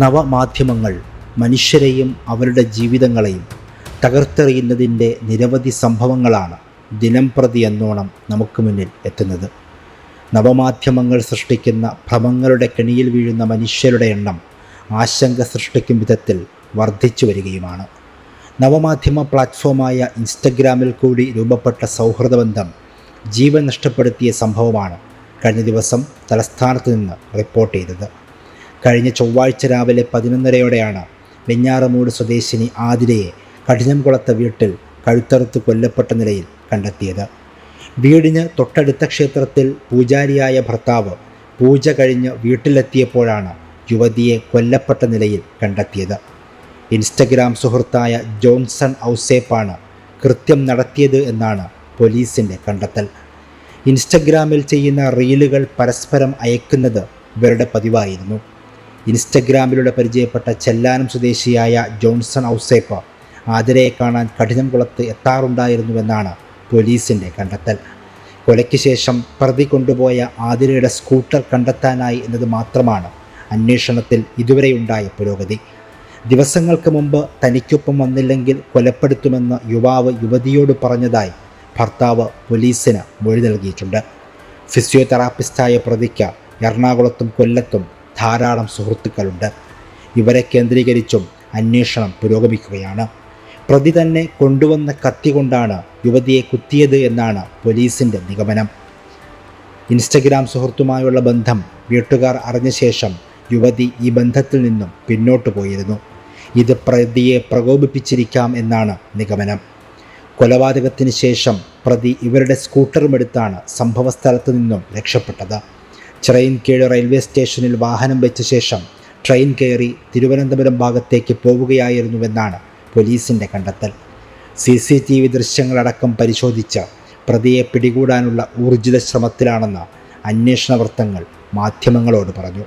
നവമാധ്യമങ്ങൾ മനുഷ്യരെയും അവരുടെ ജീവിതങ്ങളെയും തകർത്തെറിയുന്നതിൻ്റെ നിരവധി സംഭവങ്ങളാണ് ദിനംപ്രതി എന്നോണം നമുക്ക് മുന്നിൽ എത്തുന്നത്. നവമാധ്യമങ്ങൾ സൃഷ്ടിക്കുന്ന ഭ്രമങ്ങളുടെ കെണിയിൽ വീഴുന്ന മനുഷ്യരുടെ എണ്ണം ആശങ്ക സൃഷ്ടിക്കും വിധത്തിൽ വർദ്ധിച്ചു വരികയുമാണ്. നവമാധ്യമ പ്ലാറ്റ്ഫോമായ ഇൻസ്റ്റഗ്രാമിൽ കൂടി രൂപപ്പെട്ട സൗഹൃദബന്ധം ജീവൻ നഷ്ടപ്പെടുത്തിയ സംഭവമാണ് കഴിഞ്ഞ ദിവസം തലസ്ഥാനത്ത് നിന്ന് റിപ്പോർട്ട് ചെയ്തത്. കഴിഞ്ഞ ചൊവ്വാഴ്ച രാവിലെ 11:30 വെഞ്ഞാറമൂട് സ്വദേശിനി ആതിരയെ കഠിനംകുളത്തെ വീട്ടിൽ കഴുത്തറുത്ത് കൊല്ലപ്പെട്ട നിലയിൽ കണ്ടെത്തിയത്. വീടിന് തൊട്ടടുത്ത ക്ഷേത്രത്തിൽ പൂജാരിയായ ഭർത്താവ് പൂജ കഴിഞ്ഞ് വീട്ടിലെത്തിയപ്പോഴാണ് യുവതിയെ കൊല്ലപ്പെട്ട നിലയിൽ കണ്ടെത്തിയത്. ഇൻസ്റ്റഗ്രാം സുഹൃത്തായ ജോൺസൺ ഔസേപ്പാണ് കൃത്യം നടത്തിയത് എന്നാണ് പോലീസിൻ്റെ കണ്ടെത്തൽ. ഇൻസ്റ്റഗ്രാമിൽ ചെയ്യുന്ന റീലുകൾ പരസ്പരം അയക്കുന്നത് ഇവരുടെ പതിവായിരുന്നു. ഇൻസ്റ്റഗ്രാമിലൂടെ പരിചയപ്പെട്ട ചെല്ലാനം സ്വദേശിയായ ജോൺസൺ ഔസേപ്പ് ആതിരയെ കാണാൻ കഠിനംകുളത്ത് എത്താറുണ്ടായിരുന്നുവെന്നാണ് പോലീസിൻ്റെ കണ്ടെത്തൽ. കൊലയ്ക്ക് ശേഷം പ്രതി കൊണ്ടുപോയ ആതിരയുടെ സ്കൂട്ടർ കണ്ടെത്താനായി എന്നത് മാത്രമാണ് അന്വേഷണത്തിൽ ഇതുവരെയുണ്ടായ പുരോഗതി. ദിവസങ്ങൾക്ക് മുമ്പ് തനിക്കൊപ്പം വന്നില്ലെങ്കിൽ കൊലപ്പെടുത്തുമെന്ന് യുവാവ് യുവതിയോട് പറഞ്ഞതായി ഭർത്താവ് പോലീസിന് മൊഴി നൽകിയിട്ടുണ്ട്. ഫിസിയോതെറാപ്പിസ്റ്റായ പ്രതിക്ക് എറണാകുളത്തും കൊല്ലത്തും ധാരാളം സുഹൃത്തുക്കളുണ്ട്. ഇവരെ കേന്ദ്രീകരിച്ചും അന്വേഷണം പുരോഗമിക്കുകയാണ്. പ്രതി തന്നെ കൊണ്ടുവന്ന കത്തി കൊണ്ടാണ് യുവതിയെ കുത്തിയത് എന്നാണ് പോലീസിൻ്റെ നിഗമനം. ഇൻസ്റ്റഗ്രാം സുഹൃത്തുമായുള്ള ബന്ധം വീട്ടുകാർ അറിഞ്ഞ ശേഷം യുവതി ഈ ബന്ധത്തിൽ നിന്നും പിന്നോട്ട് പോയിരുന്നു. ഇത് പ്രതിയെ പ്രകോപിപ്പിച്ചിരിക്കാം എന്നാണ് നിഗമനം. കൊലപാതകത്തിന് ശേഷം പ്രതി ഇവരുടെ സ്കൂട്ടറുമെടുത്താണ് സംഭവസ്ഥലത്ത് നിന്നും രക്ഷപ്പെട്ടത്. ചിറയിൻകീഴ് റെയിൽവേ സ്റ്റേഷനിൽ വാഹനം വെച്ച ശേഷം ട്രെയിൻ കയറി തിരുവനന്തപുരം ഭാഗത്തേക്ക് പോവുകയായിരുന്നുവെന്നാണ് പോലീസിൻ്റെ കണ്ടെത്തൽ. CCTV ദൃശ്യങ്ങളടക്കം പരിശോധിച്ച് പ്രതിയെ പിടികൂടാനുള്ള ഊർജിത ശ്രമത്തിലാണെന്ന് അന്വേഷണ വൃത്തങ്ങൾ മാധ്യമങ്ങളോട് പറഞ്ഞു.